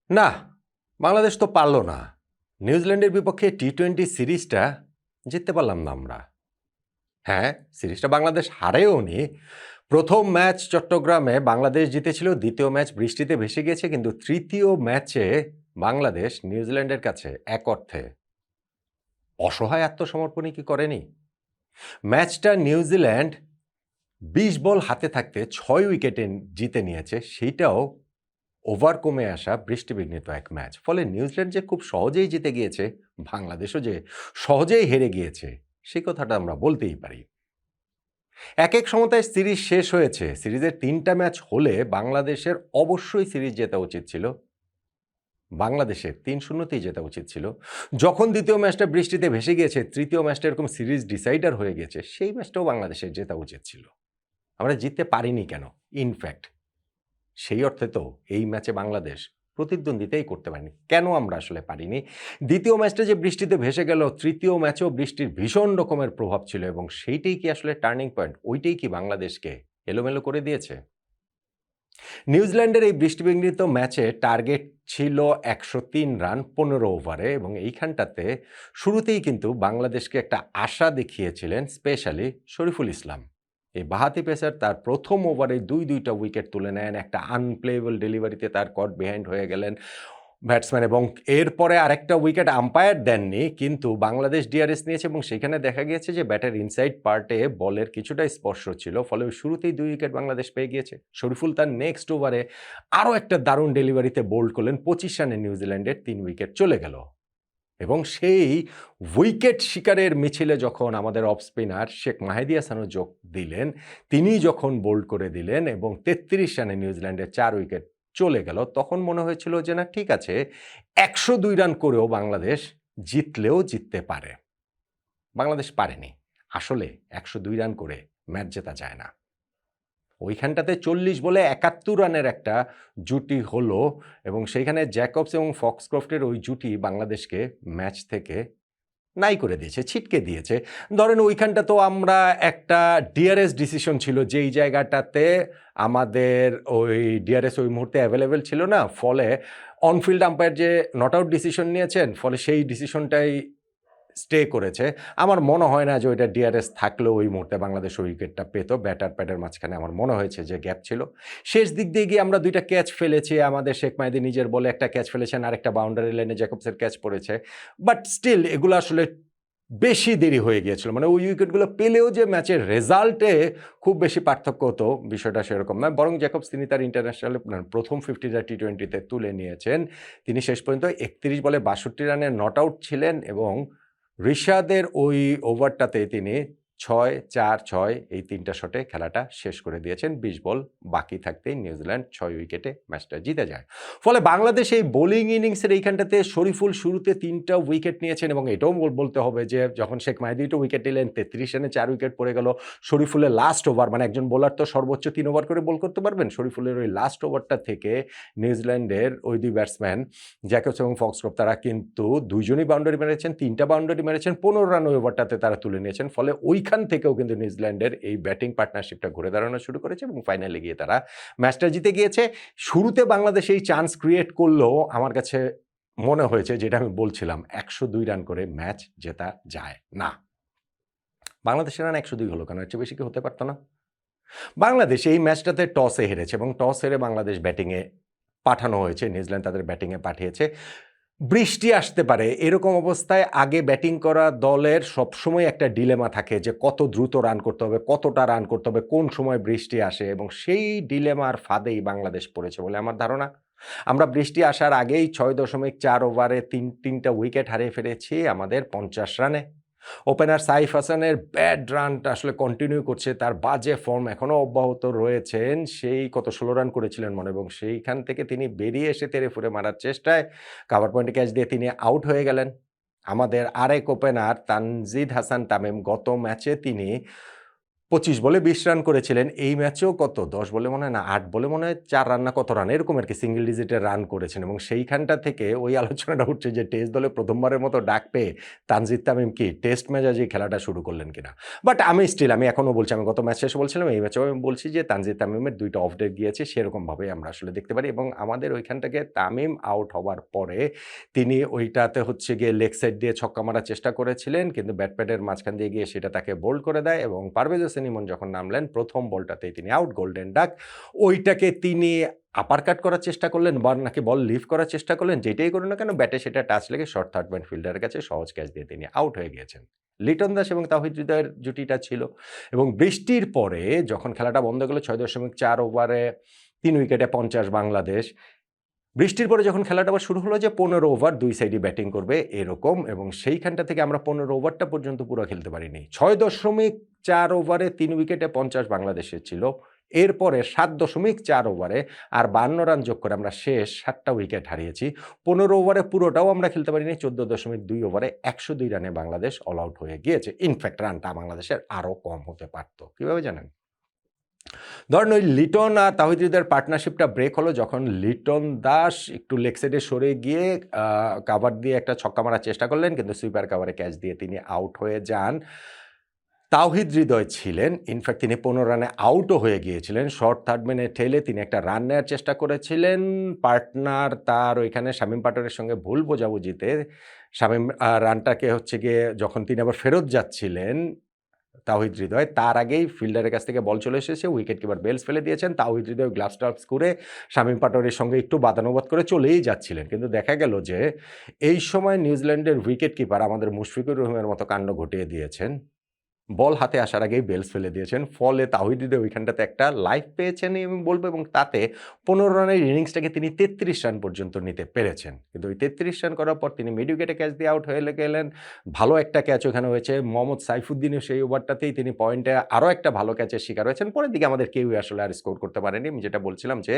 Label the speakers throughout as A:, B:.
A: না, বাংলাদেশ তো পারল না। নিউজিল্যান্ডের বিপক্ষে টি-20 সিরিজটা জিততে পারলাম না আমরা। হ্যাঁ, সিরিজটা বাংলাদেশ হারেওনি। প্রথম ম্যাচ চট্টগ্রামে বাংলাদেশ জিতেছিল, দ্বিতীয় ম্যাচ বৃষ্টিতে ভেসে গিয়েছে, কিন্তু তৃতীয় ম্যাচে বাংলাদেশ নিউজিল্যান্ডের কাছে এক অর্থে অসহায় আত্মসমর্পণই কি করেনি? ম্যাচটা নিউজিল্যান্ড ২০ বল হাতে থাকতে ৬ উইকেটে জিতে নিয়েছে, সেইটাও ওভার কমে আসা বৃষ্টিবিঘ্নিত এক ম্যাচ। ফলে নিউজিল্যান্ড যে খুব সহজেই জিতে গিয়েছে, বাংলাদেশও যে সহজেই হেরে গিয়েছে, সেই কথাটা আমরা বলতেই পারি। এক সমতায় সিরিজ শেষ হয়েছে। সিরিজের ৩টা ম্যাচ হলে বাংলাদেশের অবশ্যই সিরিজ জেতা উচিত ছিল। বাংলাদেশের ৩-০তেই জেতা উচিত ছিল। যখন দ্বিতীয় ম্যাচটা বৃষ্টিতে ভেসে গিয়েছে, তৃতীয় ম্যাচটা এরকম সিরিজ ডিসাইডার হয়ে গেছে, সেই ম্যাচটাও বাংলাদেশের জেতা উচিত ছিল। আমরা জিততে পারিনি কেন? ইনফ্যাক্ট সেই অর্থে তো এই ম্যাচে বাংলাদেশ প্রতিদ্বন্দ্বিতাই করতে পারেনি। কেন আমরা আসলে পারিনি? দ্বিতীয় ম্যাচটা যে বৃষ্টিতে ভেসে গেল, তৃতীয় ম্যাচেও বৃষ্টির ভীষণ রকমের প্রভাব ছিল এবং সেইটাই কি আসলে টার্নিং পয়েন্ট? ওইটাই কি বাংলাদেশকে এলোমেলো করে দিয়েছে? নিউজিল্যান্ডের এই বৃষ্টিবিঘ্নিত ম্যাচে টার্গেট ছিল ১০৩ রান ১৫ ওভারে এবং এইখানটাতে শুরুতেই কিন্তু বাংলাদেশকে একটা আশা দেখিয়েছিলেন স্পেশালি শরীফুল ইসলাম। এই বাঁহাতি পেসার তার প্রথম ওভারে দুইটা উইকেট তুলে নেন, একটা আনপ্লেয়েবল ডেলিভারিতে তার কট বিহাইন্ড হয়ে গেলেন ব্যাটসম্যান এবং এরপরে আরেকটা উইকেট আম্পায়ার দেননি, কিন্তু বাংলাদেশ ডিআরএস নিয়েছে এবং সেখানে দেখা গিয়েছে যে ব্যাটের ইনসাইড পার্টে বলের কিছুটা স্পর্শ ছিল, ফলে ওই শুরুতেই ২ উইকেট বাংলাদেশ পেয়ে গিয়েছে। শরীফুল তার নেক্সট ওভারে আরও একটা দারুণ ডেলিভারিতে বোল্ড করলেন, ২৫ রানে নিউজিল্যান্ডের ৩ উইকেট চলে গেল এবং সেই উইকেট শিকারের মিছিলে যখন আমাদের অফ স্পিনার শেখ মাহেদী হাসানও যোগ দিলেন, তিনি যখন বোল্ড করে দিলেন এবং ৩৩ রানে নিউজিল্যান্ডের ৪ উইকেট চলে গেল, তখন মনে হয়েছিল যে না ঠিক আছে, ১০২ রান করেও বাংলাদেশ জিতলেও জিততে পারে। বাংলাদেশ পারেনি। আসলে ১০২ রান করে ম্যাচ জেতা যায় না। ওইখানটাতে ৪০ বলে ৭১ রানের একটা জুটি হলো এবং সেইখানে জ্যাকবস এবং ফক্সক্রফটের ওই জুটি বাংলাদেশকে ম্যাচ থেকে নাই করে দিয়েছে, ছিটকে দিয়েছে। ধরেন ওইখানটা তো আমরা একটা ডিআরএস ডিসিশন ছিল, যেই জায়গাটাতে আমাদের ওই ডিআরএস ওই মুহূর্তে অ্যাভেলেবেল ছিল না, ফলে অনফিল্ড আম্পায়ার যে নট আউট ডিসিশন নিয়েছেন, ফলে সেই ডিসিশনটাই স্টে করেছে। আমার মনে হয় না যে ওইটা ডিআরএস থাকলেও ওই মুহূর্তে বাংলাদেশ ওই উইকেটটা পেত। ব্যাটার প্যাডের মাঝখানে আমার মনে হয়েছে যে গ্যাপ ছিল। শেষ দিক দিয়ে গিয়ে আমরা ২টা ক্যাচ ফেলেছি। আমাদের শেখ মাহেদী নিজের বলে একটা ক্যাচ ফেলেছেন, আরেকটা বাউন্ডারি লাইনে জ্যাকবসের ক্যাচ পড়েছে। বাট স্টিল এগুলো আসলে বেশি দেরি হয়ে গিয়েছিল। মানে ওই উইকেটগুলো পেলেও যে ম্যাচের রেজাল্টে খুব বেশি পার্থক্য হতো, বিষয়টা সেরকম নয়। বরং জ্যাকবস তিনি তার ইন্টারন্যাশনালে প্রথম 50টা টি-20তে তুলে নিয়েছেন। তিনি শেষ পর্যন্ত ৩১ বলে ৬২ রানে নট আউট ছিলেন এবং রিশাদের ওই ওভারটাতে তিনি ৬, ৪, ৬ এই ৩টা শটে খেলাটা শেষ করে দিয়েছেন। ২০ বল বাকি থাকতেই নিউজিল্যান্ড ৬ উইকেটে ম্যাচটা জিতে যায়। ফলে বাংলাদেশ এই বোলিং ইনিংসের এইখানটাতে শরীফুল শুরুতে ৩টা উইকেট নিয়েছেন এবং এটাও বলতে হবে যে যখন শেখ মাহেদী ২টা উইকেট নিলেন, ৩৩ রানে ৪ উইকেট পড়ে গেল। শরীফুলের লাস্ট ওভার, মানে একজন বোলার তো সর্বোচ্চ ৩ ওভার করে বল করতে পারবেন। শরীফুলের ওই লাস্ট ওভারটা থেকে নিউজিল্যান্ডের ওই ২ ব্যাটসম্যান জ্যাকবস এবং ফক্সক্রফট তারা কিন্তু ২ জনই বাউন্ডারি মেরেছেন, ৩টা বাউন্ডারি মেরেছেন, ১৫ রান ওই ওভারটাতে তারা তুলে নিয়েছেন। ফলে ওইখান থেকেও কিন্তু নিউজিল্যান্ডের এই ব্যাটিং পার্টনারশিপটা ঘুরে দাঁড়ানো শুরু করেছে এবং ফাইনালে গিয়ে তারা ম্যাচটা জিতে গিয়েছে। শুরুতে বাংলাদেশ এই চান্স ক্রিয়েট করলেও আমার কাছে মনে হয়েছে, যেটা আমি বলছিলাম, ১০২ রান করে ম্যাচ জেতা যায় না। বাংলাদেশের রান ১০২ হলো কেন? এর চেয়ে বেশি কি হতে পারত না? বাংলাদেশ এই ম্যাচটাতে টসে হেরেছে এবং টস হেরে বাংলাদেশ ব্যাটিংয়ে পাঠানো হয়েছে। নিউজিল্যান্ড তাদের ব্যাটিংয়ে পাঠিয়েছে। বৃষ্টি আসতে পারে, এরকম অবস্থায় আগে ব্যাটিং করা দলের সবসময় একটা ডিলেমা থাকে যে কত দ্রুত রান করতে হবে, কতটা রান করতে হবে, কোন সময় বৃষ্টি আসে এবং সেই ডিলেমার ফাঁদেই বাংলাদেশ পড়েছে বলে আমার ধারণা। আমরা বৃষ্টি আসার আগেই ৬.৪ ওভারে ৩টা উইকেট হারিয়ে ফেলেছি আমাদের ৫০ রানে। ওপেনার সাইফ হাসানের ব্যাড রানটা আসলে কন্টিনিউ করছে, তার বাজে ফর্ম এখনো অব্যাহত রয়েছেন। সেই কত ১৬ রান করেছিলেন মনে, এবং সেইখান থেকে তিনি বেরিয়ে এসে তেড়েফুঁড়ে মারার চেষ্টায় কাভার পয়েন্টে ক্যাচ দিয়ে তিনি আউট হয়ে গেলেন। আমাদের আরেক ওপেনার তানজিদ হাসান তামিম গত ম্যাচে তিনি ২৫ বলে ২০ রান করেছিলেন। এই ম্যাচেও কত ১০ বলে মনে হয় না ৮ বলে মনে হয় ৪ রান না কত রান এরকম আরকি সিঙ্গল ডিজিটের রান করেছেন এবং সেইখানটা থেকে ওই আলোচনাটা উঠছে যে টেস্ট দলে ১ম বারের মতো ডাক পেয়ে তানজিদ তামিম কি টেস্ট মেজাজেই খেলাটা শুরু করলেন কিনা। বাট আমি এখনো বলছি, আমি গত ম্যাচ শেষে বলছিলাম, এই ম্যাচেও আমি বলছি যে তানজিদ তামিমের ২ টা অফ ডে গিয়েছে সেরকমভাবেই আমরা আসলে দেখতে পারি এবং আমাদের ওইখান থেকে তামিম আউট হওয়ার পরে তিনি ওইটাতে হচ্ছে গিয়ে লেগ সাইড দিয়ে ছক্কা মারার চেষ্টা করেছিলেন কিন্তু ব্যাট প্যাডের মাঝখান দিয়ে গিয়ে সেটা তাকে বোল্ড করে দেয় এবং পারভেজ হোসেন ইমন যখন নামলেন প্রথম বলটাতেই তিনি আউট, গোল্ডেন ডাক। ওইটাকে তিনি আপারকাট করার চেষ্টা করলেন বা নাকি বল লিভ করার চেষ্টা করলেন, যেটাই করুন না কেন ব্যাটে সেটা টাচ লেগে শর্ট থার্ড ম্যান ফিল্ডারের কাছে সহজ ক্যাচ দিয়ে তিনি আউট হয়ে গিয়েছেন। লিটন দাস এবং তাওহিদ হৃদয়ের জুটিটা ছিল এবং বৃষ্টির পরে যখন খেলাটা বন্ধ গেল ৬.৪ ওভারে ৩ উইকেটে ৫০ বাংলাদেশ। বৃষ্টির পরে যখন খেলাটা আবার শুরু হলো যে ১৫ ওভার ২ সাইডই ব্যাটিং করবে এরকম এবং সেইখানটা থেকে আমরা ১৫ ওভারটা পর্যন্ত পুরো খেলতে পারিনি। ৬.৪ ওভারে ৩ উইকেটে ৫০ বাংলাদেশের ছিল। এরপরে ৭.৪ ওভারে আর ৫২ রান যোগ করে আমরা শেষ ৭টা উইকেট হারিয়েছি। ১৫ ওভারে পুরোটাও আমরা খেলতে পারিনি। ১৪.২ ওভারে ১০২ রানে বাংলাদেশ অল আউট হয়ে গিয়েছে। ইনফ্যাক্ট রানটা বাংলাদেশের আরও কম হতে পারত। কিভাবে জানেন? ধরেন ওই লিটন আর তাওহিদ হৃদয়ের পার্টনারশিপটা ব্রেক হলো যখন লিটন দাস একটু লেগ সাইডে সরে গিয়ে কাভার দিয়ে একটা ছক্কা মারার চেষ্টা করলেন কিন্তু সুইপার কাভারে ক্যাচ দিয়ে তিনি আউট হয়ে যান। তাওহিদ হৃদয় ছিলেন, ইনফ্যাক্ট তিনি ১৫ রানে আউটও হয়ে গিয়েছিলেন। শর্ট থার্ড ম্যানে ঠেলে তিনি একটা রান নেওয়ার চেষ্টা করেছিলেন। পার্টনার তার ওইখানে শামীম পাটোয়ারির সঙ্গে ভুল বোঝাবুঝিতে শামীম রানটাকে হচ্ছে গিয়ে যখন তিনি আবার ফেরত যাচ্ছিলেন তাওহিদ হৃদয়, তার আগেই ফিল্ডারের কাছ থেকে বল চলে এসেছে, উইকেট কিপার বেলস ফেলে দিয়েছেন। তাওহিদ হৃদয় গ্লাভস টাভস করে শামীম পাটোয়ারির সঙ্গে একটু বাদানুবাদ করে চলেই যাচ্ছিলেন। কিন্তু দেখা গেল যে এই সময় নিউজিল্যান্ডের উইকেট কিপার আমাদের মুশফিকুর রহিমের মতো কাণ্ড ঘটিয়ে দিয়েছেন। বল হাতে আসার আগেই বেলস ফেলে দিয়েছেন। ফলে তাওহিদ হৃদয় ওইখানটাতে একটা লাইফ পেয়েছেন আমি বলব এবং তাতে ১৫ রানের ইনিংসটাকে তিনি ৩৩ রান পর্যন্ত নিতে পেরেছেন। কিন্তু ওই ৩৩ রান করার পর তিনি মিড উইকেটে ক্যাচ দিয়ে আউট হয়ে গেলেন। ভালো একটা ক্যাচ ওখানে হয়েছে। মোহাম্মদ সাইফুদ্দিনও সেই ওভারটাতেই তিনি পয়েন্টে আরও একটা ভালো ক্যাচের শিকার হয়েছেন। পরের দিকে আমাদের কেউই আসলে আর স্কোর করতে পারেনি। আমি যেটা বলছিলাম যে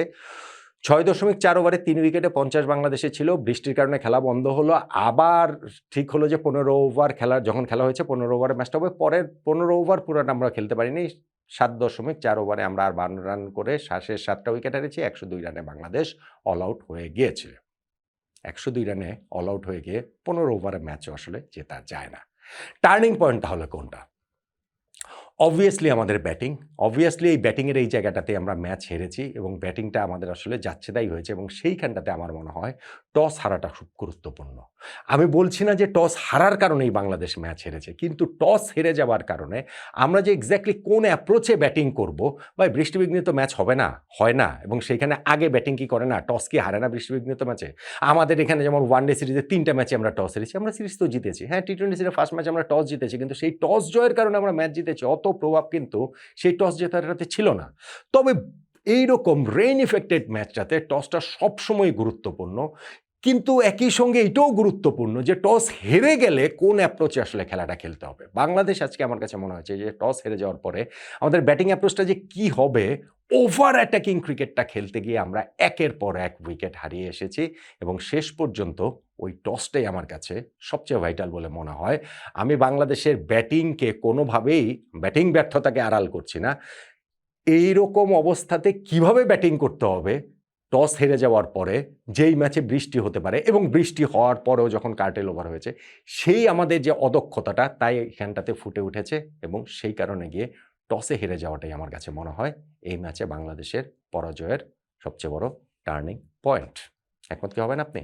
A: ৬.৪ ওভারে ৩ উইকেটে ৫০ বাংলাদেশে ছিল। বৃষ্টির কারণে খেলা বন্ধ হলো। আবার ঠিক হলো যে ১৫ ওভার যখন খেলা হয়েছে ১৫ ওভারে ম্যাচটা হবে। পরের ১৫ ওভার পুরাটা আমরা খেলতে পারিনি। ৭.৪ ওভারে আমরা আর ৫২ রান করে শেষ ৭টা উইকেট হারিয়েছি। ১০২ রানে বাংলাদেশ অল আউট হয়ে গিয়েছিল। ১০২ রানে অল আউট হয়ে গিয়ে ১৫ ওভারের ম্যাচও আসলে জেতা যায় না। টার্নিং পয়েন্ট তাহলে কোনটা? অবভিয়াসলি আমাদের ব্যাটিং। অবভিয়াসলি এই ব্যাটিংয়ের এই জায়গাটাতে আমরা ম্যাচ হেরেছি এবং ব্যাটিংটা আমাদের আসলে যাচ্ছেতাই হয়েছে এবং সেইখানটাতে আমার মনে হয় টস হারাটা খুব গুরুত্বপূর্ণ। আমি বলছি না যে টস হারার কারণেই বাংলাদেশ ম্যাচ হেরেছে, কিন্তু টস হেরে যাওয়ার কারণে আমরা যে এক্স্যাক্টলি কোন অ্যাপ্রোচে ব্যাটিং করব, ভাই বৃষ্টিবিঘ্নিত ম্যাচ হবে না, হয় না এবং সেইখানে আগে ব্যাটিং কি করে না, টস কি হারে না বৃষ্টিবিঘ্নিত ম্যাচে? আমাদের এখানে যেমন ওয়ানডে সিরিজে ৩টা ম্যাচে আমরা টস হেরেছি, আমরা সিরিজ তো জিতেছি। হ্যাঁ, টি-20 সিরিজের ফার্স্ট ম্যাচে আমরা টস জিতেছি কিন্তু সেই টস জয়ের কারণে আমরা ম্যাচ জিতেছি। অত প্রভাব কিন্তু সেই টস জেতাটাতে ছিল না। তবে এইরকম রেইন ইফেক্টেড ম্যাচটাতে টসটা সবসময় গুরুত্বপূর্ণ। কিন্তু একই সঙ্গে এটাও গুরুত্বপূর্ণ যে টস হেরে গেলে কোন অ্যাপ্রোচে আসলে খেলাটা খেলতে হবে। বাংলাদেশ আজকে আমার কাছে মনে হয়েছে যে টস হেরে যাওয়ার পরে আমাদের ব্যাটিং অ্যাপ্রোচটা যে কি হবে, ওভার অ্যাটাকিং ক্রিকেটটা খেলতে গিয়ে আমরা একের পর এক উইকেট হারিয়ে এসেছি এবং শেষ পর্যন্ত ওই টসটাই আমার কাছে সবচেয়ে ভাইটাল বলে মনে হয়। আমি বাংলাদেশের ব্যাটিংকে কোনোভাবেই ব্যাটিং ব্যর্থতাকে আড়াল করছি না। এইরকম অবস্থাতে কিভাবে ব্যাটিং করতে হবে টস হেরে যাওয়ার পরে, যেই ম্যাচে বৃষ্টি হতে পারে এবং বৃষ্টি হওয়ার পরেও যখন কার্টেল ওভার হয়েছে, সেই আমাদের যে অদক্ষতাটা তাই এখানটাতে ফুটে উঠেছে এবং সেই কারণে গিয়ে টসে হেরে যাওয়াটাই আমার কাছে মনে হয় এই ম্যাচে বাংলাদেশের পরাজয়ের সবচেয়ে বড় টার্নিং পয়েন্ট। একমত কি হবেন আপনি?